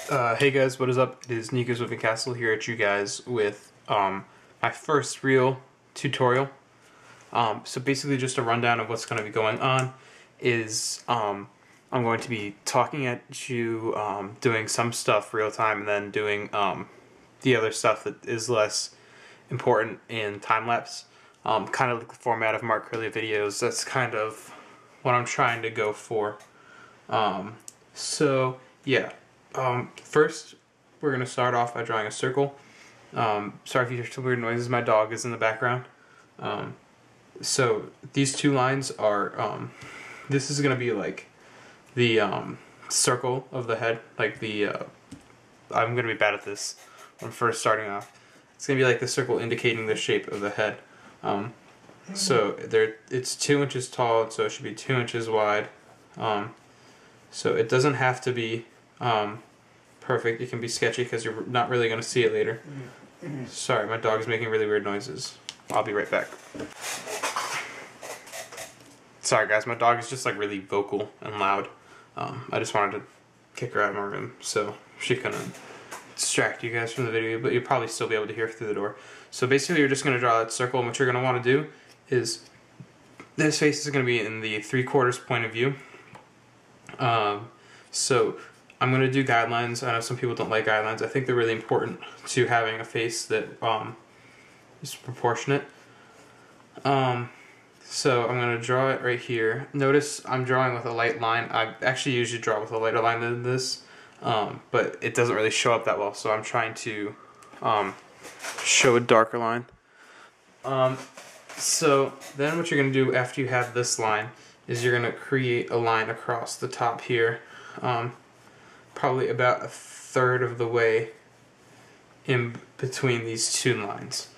Hey guys, what is up? It is Nico'sMovingCastle here at you guys with my first real tutorial. So basically just a rundown of what's going to be going on is I'm going to be talking at you, doing some stuff real time, and then doing the other stuff that is less important in time-lapse. Kind of like the format of Mark Curly videos. That's kind of what I'm trying to go for. So yeah. First, we're going to start off by drawing a circle. Sorry if you hear some weird noises, my dog is in the background. So these two lines are, this is going to be like the circle of the head, like the, I'm going to be bad at this when first starting off. It's going to be like the circle indicating the shape of the head. So it's 2 inches tall, so it should be 2 inches wide. So it doesn't have to be perfect. It can be sketchy because you're not really going to see it later. Sorry, my dog's making really weird noises. I'll be right back. Sorry guys, my dog is just like really vocal and loud. I just wanted to kick her out of my room so she couldn't distract you guys from the video, but you'll probably still be able to hear through the door. So basically you're just going to draw that circle, and what you're going to want to do is this face is going to be in the 3/4 point of view. So I'm going to do guidelines. I know some people don't like guidelines. I think they're really important to having a face that is proportionate. So I'm going to draw it right here. Notice I'm drawing with a light line. I actually usually draw with a lighter line than this, but it doesn't really show up that well, so I'm trying to show a darker line. So then what you're going to do after you have this line is you're going to create a line across the top here, probably about 1/3 of the way in between these two lines,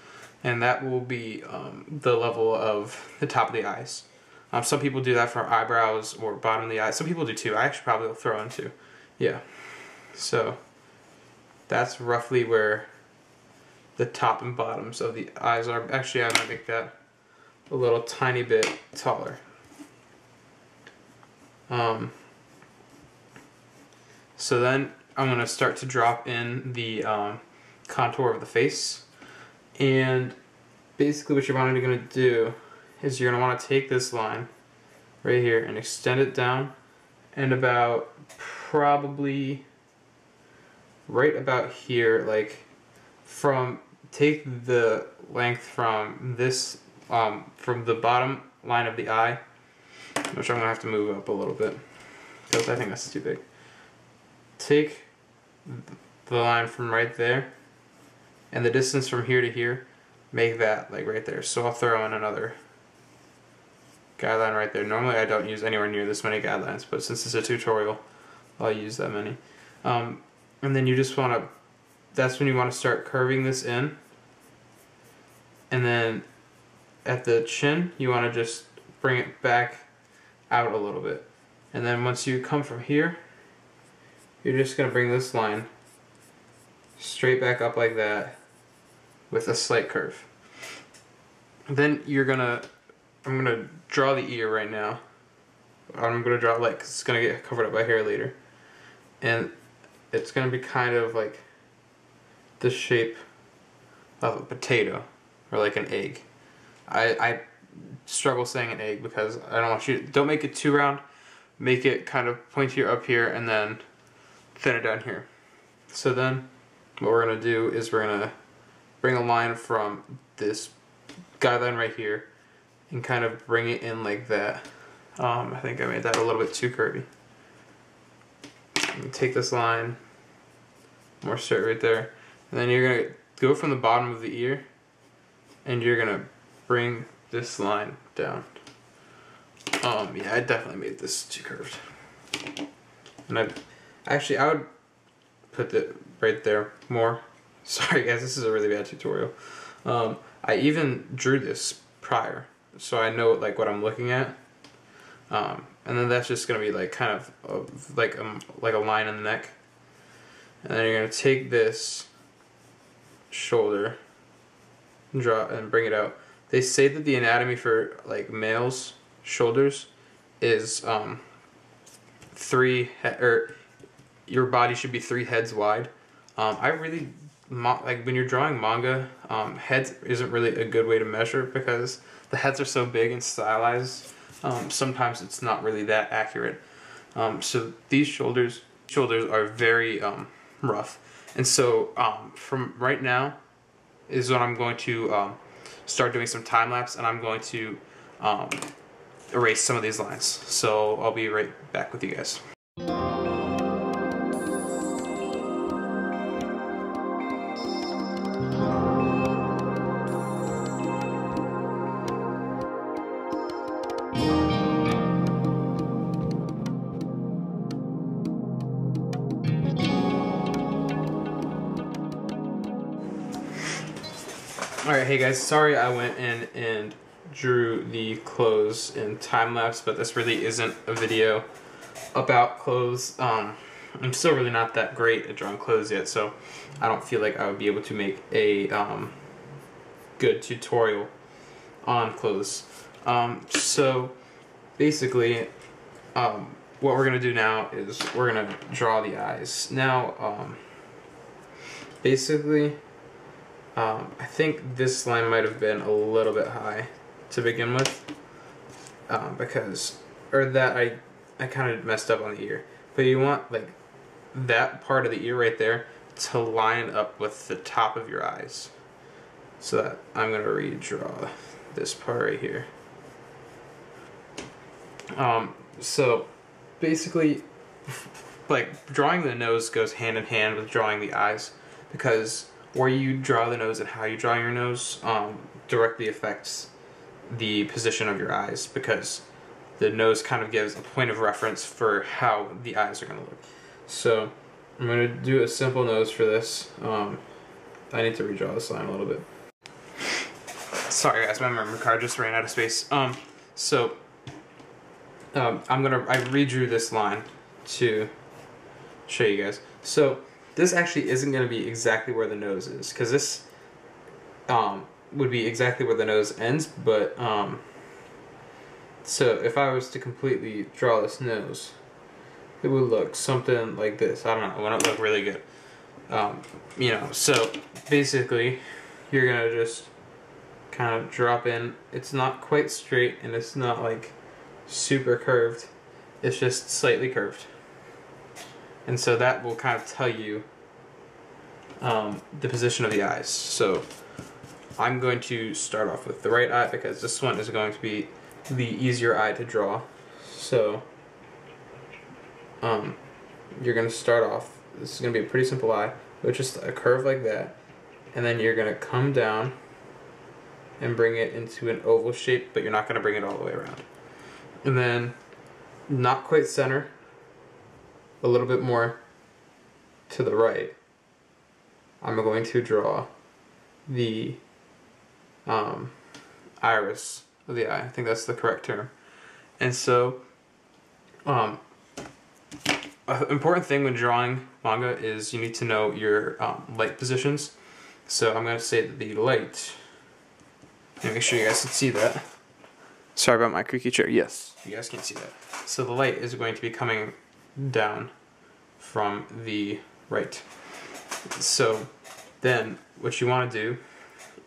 and that will be the level of the top of the eyes. Some people do that for eyebrows or bottom of the eye. Some people do too. I actually probably will throw in two. Yeah. So that's roughly where the top and bottoms of the eyes are. Actually, I'm going to make that a little tiny bit taller. So then I'm going to start to drop in the contour of the face, and basically what you're going to do is you're going to want to take this line right here and extend it down, and about probably right about here, like take the length from this from the bottom line of the eye, which I'm going to have to move up a little bit because I think that's too big. Take the line from right there, and the distance from here to here, make that like right there. So I'll throw in another guideline right there. Normally I don't use anywhere near this many guidelines, but since it's a tutorial, I'll use that many. And then you just want to, that's when you want to start curving this in, and then at the chin you want to just bring it back out a little bit, and then once you come from here, you're just going to bring this line straight back up like that with a slight curve. Then I'm going to draw the ear right now. I'm going to draw it like, 'cause it's going to get covered up by hair later. And it's going to be kind of like the shape of a potato or like an egg. I struggle saying an egg because I don't want you to, don't make it too round. Make it kind of pointier up here and then thin it down here. So then what we're going to do is we're going to bring a line from this guideline right here and kind of bring it in like that. I think I made that a little bit too curvy. Take this line, more straight right there, and then you're going to go from the bottom of the ear and you're going to bring this line down. Yeah, I definitely made this too curved. And I would put it right there more. Sorry guys, this is a really bad tutorial. I even drew this prior, so I know like what I'm looking at. And then that's just gonna be like kind of like a line in the neck. And then you're gonna take this shoulder and draw and bring it out. They say that the anatomy for like males' shoulders is your body should be 3 heads wide. I really like when you're drawing manga, heads isn't really a good way to measure because the heads are so big and stylized. Sometimes it's not really that accurate. So these shoulders are very rough, and so from right now is when I'm going to start doing some time lapse, and I'm going to erase some of these lines. So I'll be right back with you guys. Alright, hey guys, sorry I went in and drew the clothes in time-lapse, but this really isn't a video about clothes. I'm still really not that great at drawing clothes yet, so I don't feel like I would be able to make a good tutorial on clothes. So basically, what we're going to do now is we're going to draw the eyes. Now, basically, I think this line might have been a little bit high to begin with, I kind of messed up on the ear. But you want like that part of the ear right there to line up with the top of your eyes. So that I'm gonna redraw this part right here. So basically, like drawing the nose goes hand in hand with drawing the eyes, because where you draw the nose and how you draw your nose directly affects the position of your eyes, because the nose kind of gives a point of reference for how the eyes are going to look. So I'm going to do a simple nose for this. I need to redraw this line a little bit. Sorry guys, my memory card just ran out of space. I redrew this line to show you guys. So this actually isn't going to be exactly where the nose is, because this would be exactly where the nose ends, but so if I was to completely draw this nose, it would look something like this. I don't know, it wouldn't look really good. You know, so basically you're going to just kind of drop in. It's not quite straight and it's not like super curved, it's just slightly curved. And so that will kind of tell you the position of the eyes. So I'm going to start off with the right eye, because this one is going to be the easier eye to draw. So you're going to start off, this is going to be a pretty simple eye, with just a curve like that. And then you're going to come down and bring it into an oval shape, but you're not going to bring it all the way around. And then not quite center, a little bit more to the right, I'm going to draw the iris of the eye. I think that's the correct term. And so, an important thing when drawing manga is you need to know your light positions. So I'm going to say that the light, and make sure you guys can see that. Sorry about my creaky chair. Yes, you guys can see that. So the light is going to be coming down from the right. So then what you want to do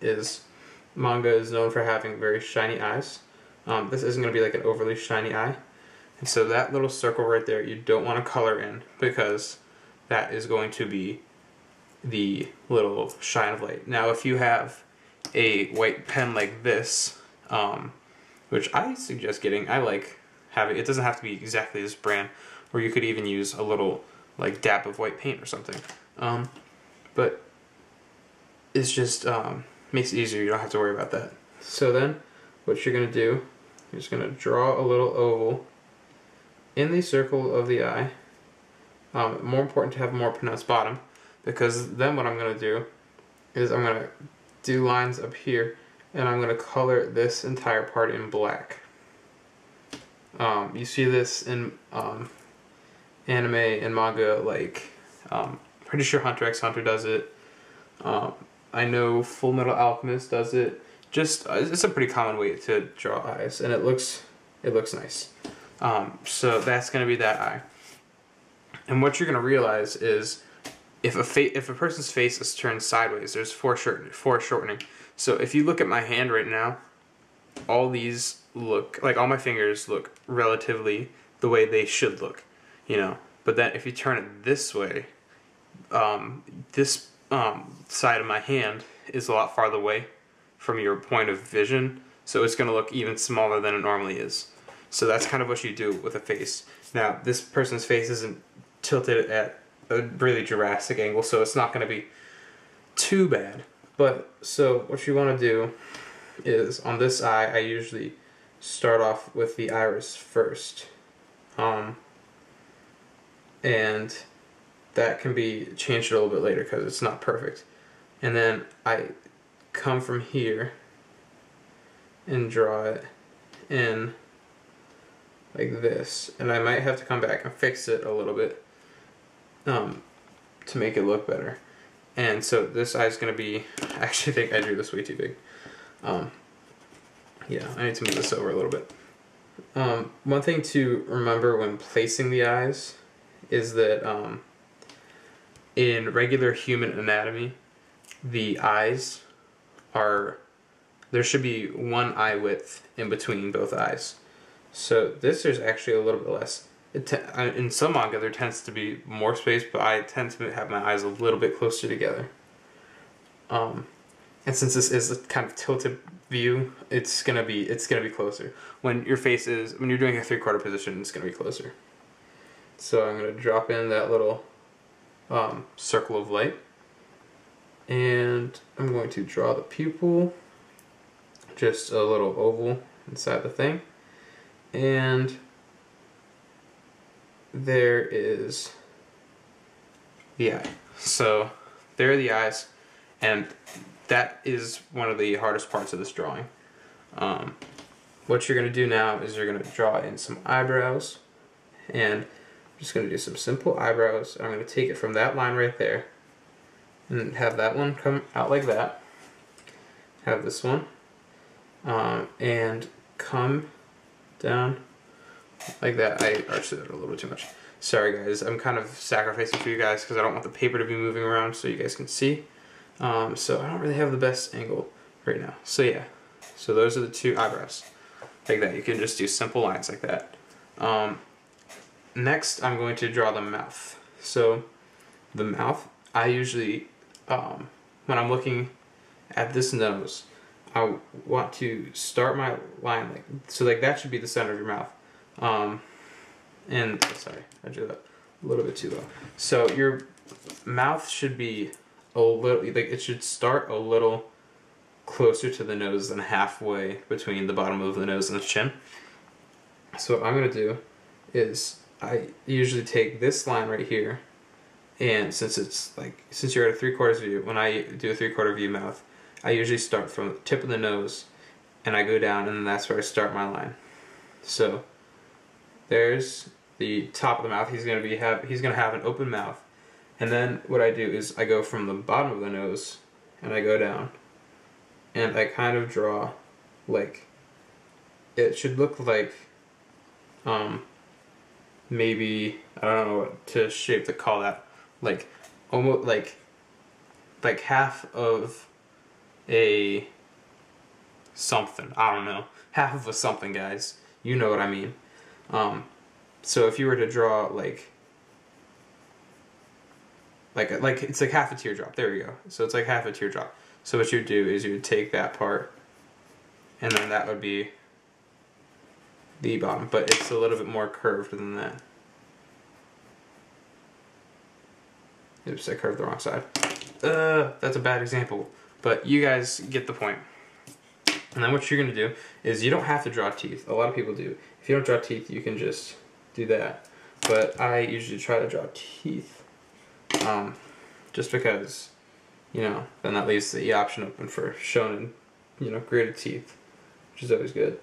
is, manga is known for having very shiny eyes. This isn't going to be like an overly shiny eye. And so that little circle right there, you don't want to color in, because that is going to be the little shine of light. Now if you have a white pen like this, which I suggest getting, I like having, it doesn't have to be exactly this brand, or you could even use a little like dab of white paint or something. But it's just makes it easier, you don't have to worry about that. So then what you're going to do, you're just going to draw a little oval in the circle of the eye. More important to have a more pronounced bottom, because then what I'm going to do is I'm going to do lines up here, and I'm going to color this entire part in black. You see this in anime and manga, like pretty sure Hunter x Hunter does it. I know Full Metal Alchemist does it. Just it's a pretty common way to draw eyes, and it looks nice. So that's gonna be that eye. And what you're gonna realize is if a person's face is turned sideways, there's foreshortening. So if you look at my hand right now, all these look like all my fingers look relatively the way they should look, you know. But then if you turn it this way, this side of my hand is a lot farther away from your point of vision, so it's going to look even smaller than it normally is. So that's kind of what you do with a face. Now, this person's face isn't tilted at a really drastic angle, so it's not going to be too bad. But, so what you want to do is, on this eye, I usually start off with the iris first. And that can be changed a little bit later because it's not perfect. And then I come from here and draw it in like this. And I might have to come back and fix it a little bit to make it look better. And so this eye is going to be, I actually think I drew this way too big. Yeah, I need to move this over a little bit. One thing to remember when placing the eyes is that in regular human anatomy, the eyes are, there should be one eye width in between both eyes. So this is actually a little bit less. In some manga there tends to be more space, but I tend to have my eyes a little bit closer together. And since this is a kind of tilted view, it's gonna be closer. When your face is, when you're doing a 3/4 position, it's gonna be closer. So I'm gonna drop in that little circle of light, and I'm going to draw the pupil, just a little oval inside the thing, and there is the eye. So there are the eyes, and that is one of the hardest parts of this drawing. What you're going to do now is you're going to draw in some eyebrows, and I'm just going to do some simple eyebrows. I'm going to take it from that line right there and have that one come out like that. Have this one and come down like that. I arched it a little bit too much. Sorry guys, I'm kind of sacrificing for you guys because I don't want the paper to be moving around so you guys can see. So I don't really have the best angle right now. So yeah, so those are the two eyebrows. Like that, you can just do simple lines like that. Next, I'm going to draw the mouth. So the mouth, I usually, when I'm looking at this nose, I want to start my line like, so like that should be the center of your mouth. And sorry, I drew that a little bit too low. So your mouth should be a little, like it should start a little closer to the nose than halfway between the bottom of the nose and the chin. So what I'm going to do is I usually take this line right here, and since it's like, since you're at a 3/4 view, when I do a 3/4 view mouth, I usually start from the tip of the nose and I go down, and then that's where I start my line. So there's the top of the mouth. He's going to have an open mouth. And then what I do is I go from the bottom of the nose and I go down, and I kind of draw like, it should look like maybe, I don't know what to shape to call that, like almost like half of a something. I don't know, half of a something, guys. You know what I mean. So if you were to draw like it's like half a teardrop. There we go. So it's like half a teardrop. So what you would do is you would take that part, and then that would be the bottom, but it's a little bit more curved than that. Oops, I curved the wrong side. That's a bad example, but you guys get the point. And then what you're gonna do is, you don't have to draw teeth. A lot of people do. If you don't draw teeth, you can just do that. But I usually try to draw teeth, just because, you know, then that leaves the option open for shonen, you know, graded teeth, which is always good.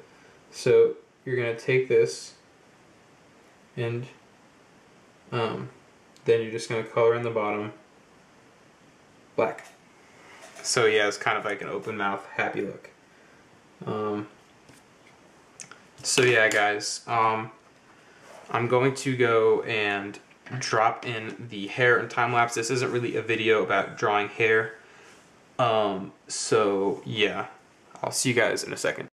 So you're gonna take this, and then you're just gonna color in the bottom black. So yeah, it's kind of like an open mouth, happy look. So yeah, guys, I'm going to go and drop in the hair and time lapse. This isn't really a video about drawing hair. So yeah, I'll see you guys in a second.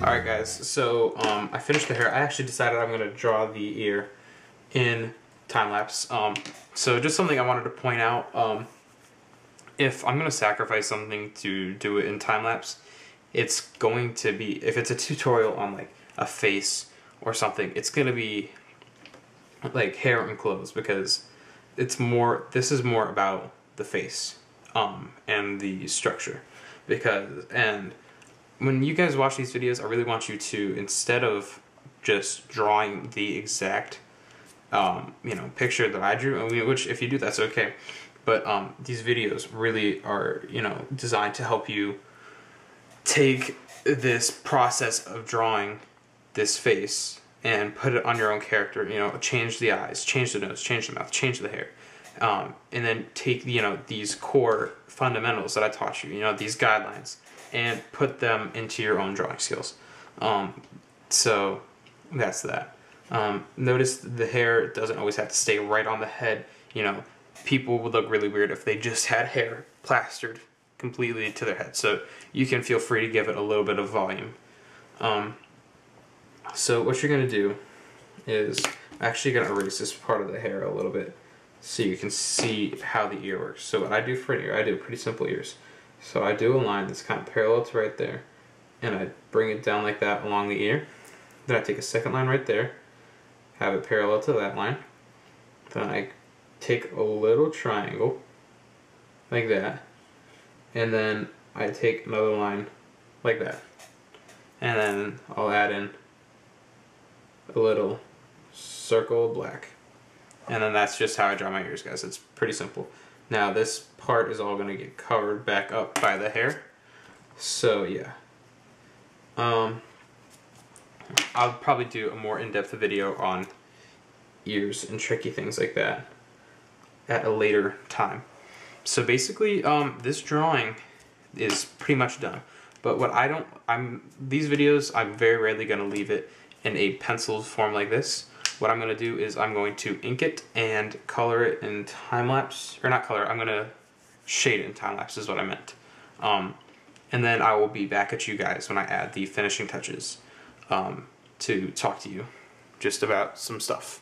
Alright guys, so I finished the hair. I actually decided I'm going to draw the ear in time-lapse. So just something I wanted to point out, if I'm going to sacrifice something to do it in time-lapse, it's going to be, if it's a tutorial on like a face or something, it's going to be like hair and clothes, because it's more, this is more about the face and the structure, and when you guys watch these videos, I really want you to, instead of just drawing the exact, picture that I drew, which if you do, that's okay. But these videos really are, designed to help you take this process of drawing this face and put it on your own character. Change the eyes, change the nose, change the mouth, change the hair, and then take these core fundamentals that I taught you, these guidelines, and put them into your own drawing skills. So that's that. Notice the hair doesn't always have to stay right on the head. People would look really weird if they just had hair plastered completely to their head. So you can feel free to give it a little bit of volume. So what you're gonna do is, I'm actually gonna erase this part of the hair a little bit so you can see how the ear works. So what I do for an ear, I do pretty simple ears. So I do a line that's kind of parallel to right there, and I bring it down like that along the ear. Then I take a second line right there, have it parallel to that line. Then I take a little triangle like that, and then I take another line like that, and then I'll add in a little circle of black, and then that's just how I draw my ears, guys. It's pretty simple. Now this part is all going to get covered back up by the hair. So yeah. I'll probably do a more in-depth video on ears and tricky things like that at a later time. So basically, this drawing is pretty much done. But what these videos, I'm very rarely going to leave it in a penciled form like this. What I'm going to do is I'm going to ink it and color it in time-lapse, or not color, I'm going to shade it in time-lapse is what I meant. And then I will be back at you guys when I add the finishing touches to talk to you just about some stuff.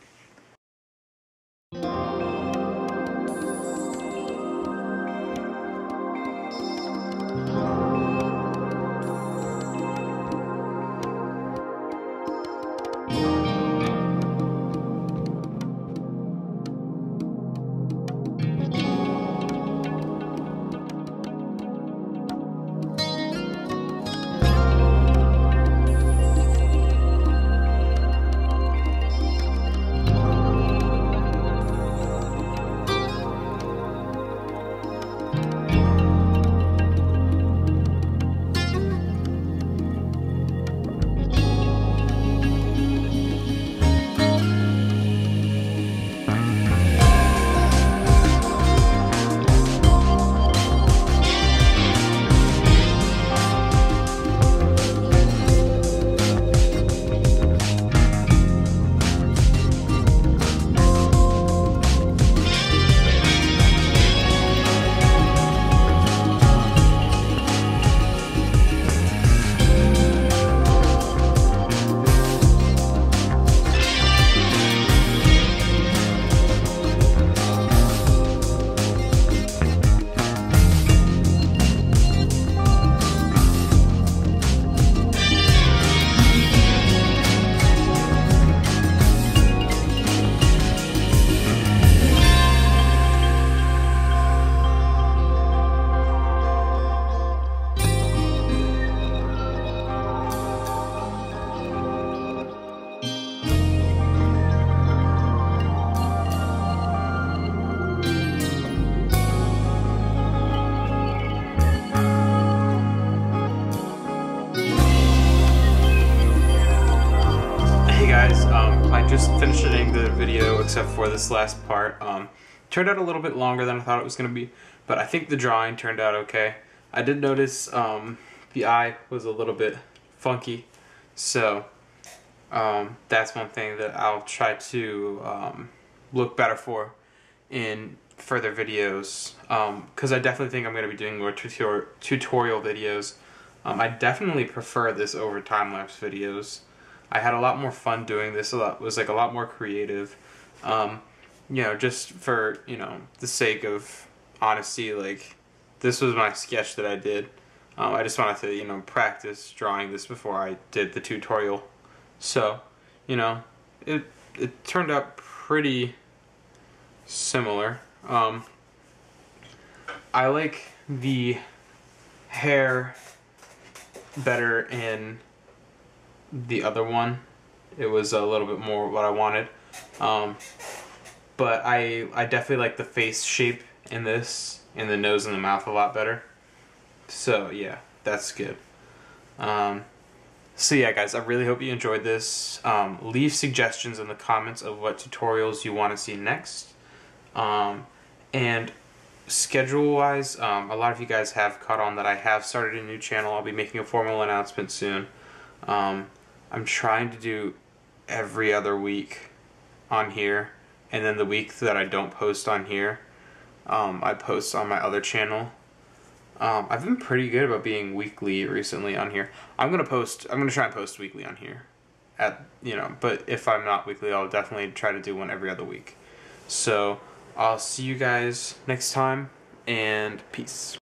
just finishing the video except for this last part. Turned out a little bit longer than I thought it was going to be, but I think the drawing turned out okay. I did notice the eye was a little bit funky, so that's one thing that I'll try to look better for in further videos, because I definitely think I'm going to be doing more tutorial videos. I definitely prefer this over time-lapse videos. I had a lot more fun doing this. It was like a lot more creative. You know, just for, you know, the sake of honesty, like, this was my sketch that I did. I just wanted to, you know, practice drawing this before I did the tutorial. So, you know, it turned out pretty similar. I like the hair better in the other one. It was a little bit more what I wanted. But I definitely like the face shape in this, and the nose and the mouth a lot better. So yeah, that's good. So yeah, guys, I really hope you enjoyed this. Leave suggestions in the comments of what tutorials you want to see next. And schedule-wise, a lot of you guys have caught on that I have started a new channel. I'll be making a formal announcement soon. I'm trying to do every other week on here, and then the week that I don't post on here, I post on my other channel. I've been pretty good about being weekly recently on here. I'm gonna try and post weekly on here, but if I'm not weekly, I'll definitely try to do one every other week. So I'll see you guys next time, and peace.